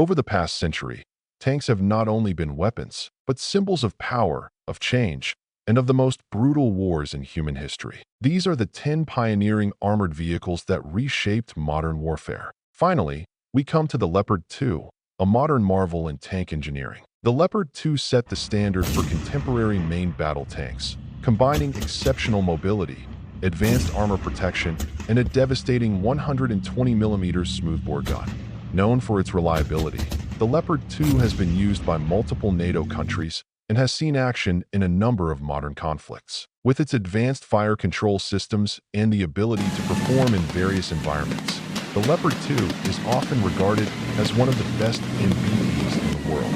Over the past century, tanks have not only been weapons, but symbols of power, of change, and of the most brutal wars in human history. These are the 10 pioneering armored vehicles that reshaped modern warfare. Finally, we come to the Leopard 2, a modern marvel in tank engineering. The Leopard 2 set the standard for contemporary main battle tanks, combining exceptional mobility, advanced armor protection, and a devastating 120mm smoothbore gun. Known for its reliability, the Leopard 2 has been used by multiple NATO countries and has seen action in a number of modern conflicts. With its advanced fire control systems and the ability to perform in various environments, the Leopard 2 is often regarded as one of the best MBTs in the world.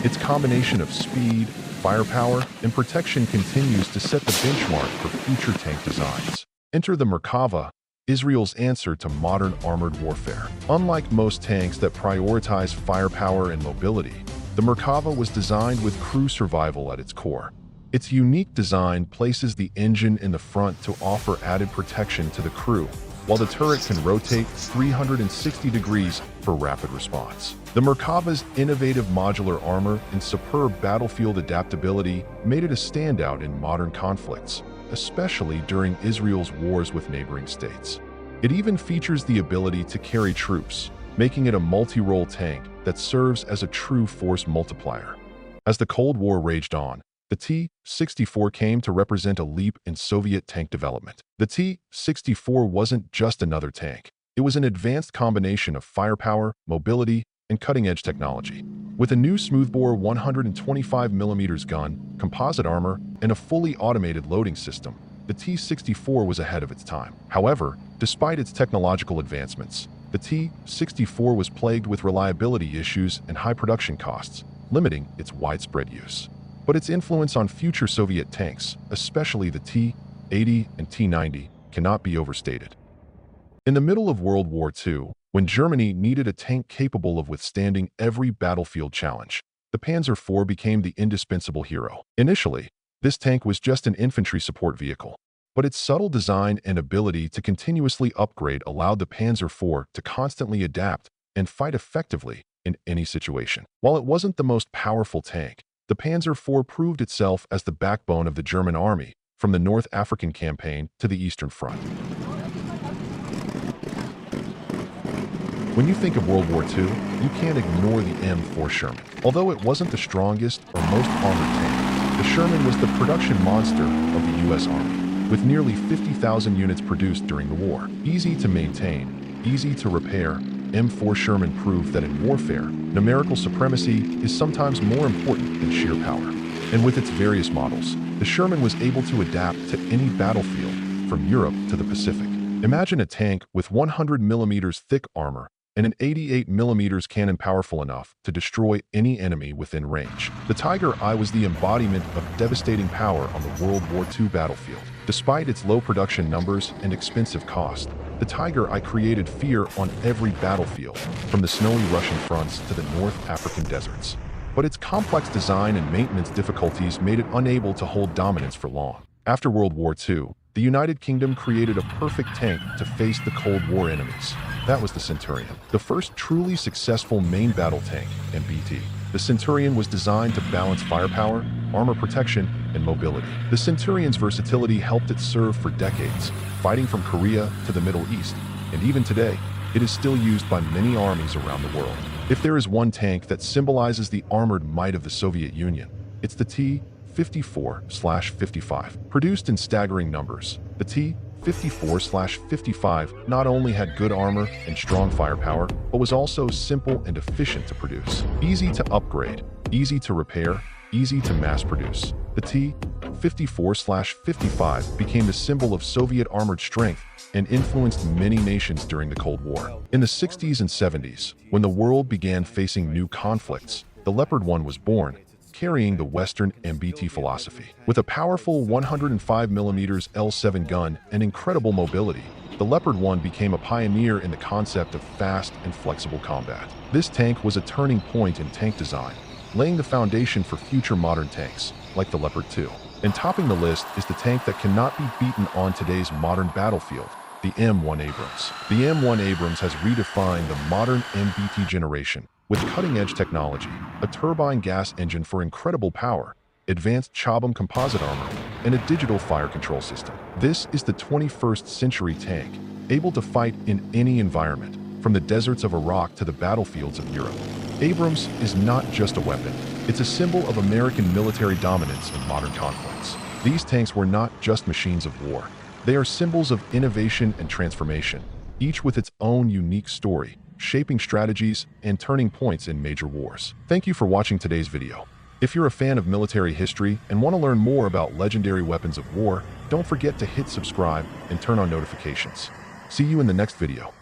Its combination of speed, firepower, and protection continues to set the benchmark for future tank designs. Enter the Merkava, Israel's answer to modern armored warfare. Unlike most tanks that prioritize firepower and mobility, the Merkava was designed with crew survival at its core. Its unique design places the engine in the front to offer added protection to the crew, while the turret can rotate 360 degrees for rapid response. The Merkava's innovative modular armor and superb battlefield adaptability made it a standout in modern conflicts, especially during Israel's wars with neighboring states. It even features the ability to carry troops, making it a multi-role tank that serves as a true force multiplier. As the Cold War raged on, the T-64 came to represent a leap in Soviet tank development. The T-64 wasn't just another tank. It was an advanced combination of firepower, mobility, and cutting-edge technology. With a new smoothbore 125mm gun, composite armor, and a fully automated loading system, the T-64 was ahead of its time. However, despite its technological advancements, the T-64 was plagued with reliability issues and high production costs, limiting its widespread use. But its influence on future Soviet tanks, especially the T-80 and T-90, cannot be overstated. In the middle of World War II, when Germany needed a tank capable of withstanding every battlefield challenge, the Panzer IV became the indispensable hero. Initially, this tank was just an infantry support vehicle, but its subtle design and ability to continuously upgrade allowed the Panzer IV to constantly adapt and fight effectively in any situation. While it wasn't the most powerful tank, the Panzer IV proved itself as the backbone of the German army, from the North African campaign to the Eastern Front. When you think of World War II, you can't ignore the M4 Sherman. Although it wasn't the strongest or most armored tank, the Sherman was the production monster of the U.S. Army, with nearly 50,000 units produced during the war. Easy to maintain, easy to repair, M4 Sherman proved that in warfare, numerical supremacy is sometimes more important than sheer power. And with its various models, the Sherman was able to adapt to any battlefield, from Europe to the Pacific. Imagine a tank with 100mm thick armor and an 88mm cannon powerful enough to destroy any enemy within range. The Tiger I was the embodiment of devastating power on the World War II battlefield. Despite its low production numbers and expensive cost, the Tiger I created fear on every battlefield, from the snowy Russian fronts to the North African deserts. But its complex design and maintenance difficulties made it unable to hold dominance for long. After World War II, the United Kingdom created a perfect tank to face the Cold War enemies. That was the Centurion, the first truly successful main battle tank, MBT. The Centurion was designed to balance firepower, armor protection, and mobility. The Centurion's versatility helped it serve for decades, fighting from Korea to the Middle East, and even today, it is still used by many armies around the world. If there is one tank that symbolizes the armored might of the Soviet Union, it's the T-54/55. Produced in staggering numbers, the T-54/55 not only had good armor and strong firepower, but was also simple and efficient to produce. Easy to upgrade, easy to repair, easy to mass produce. The T-54/55 became the symbol of Soviet armored strength and influenced many nations during the Cold War. In the 60s and 70s, when the world began facing new conflicts, the Leopard 1 was born, carrying the Western MBT philosophy. With a powerful 105mm L7 gun and incredible mobility, the Leopard 1 became a pioneer in the concept of fast and flexible combat. This tank was a turning point in tank design, laying the foundation for future modern tanks, like the Leopard 2. And topping the list is the tank that cannot be beaten on today's modern battlefield, the M1 Abrams. The M1 Abrams has redefined the modern MBT generation, with cutting-edge technology, a turbine gas engine for incredible power, advanced Chobham composite armor, and a digital fire control system. This is the 21st century tank, able to fight in any environment, from the deserts of Iraq to the battlefields of Europe. Abrams is not just a weapon. It's a symbol of American military dominance in modern conflicts. These tanks were not just machines of war. They are symbols of innovation and transformation, each with its own unique story, shaping strategies and turning points in major wars. Thank you for watching today's video. If you're a fan of military history and want to learn more about legendary weapons of war, don't forget to hit subscribe and turn on notifications. See you in the next video.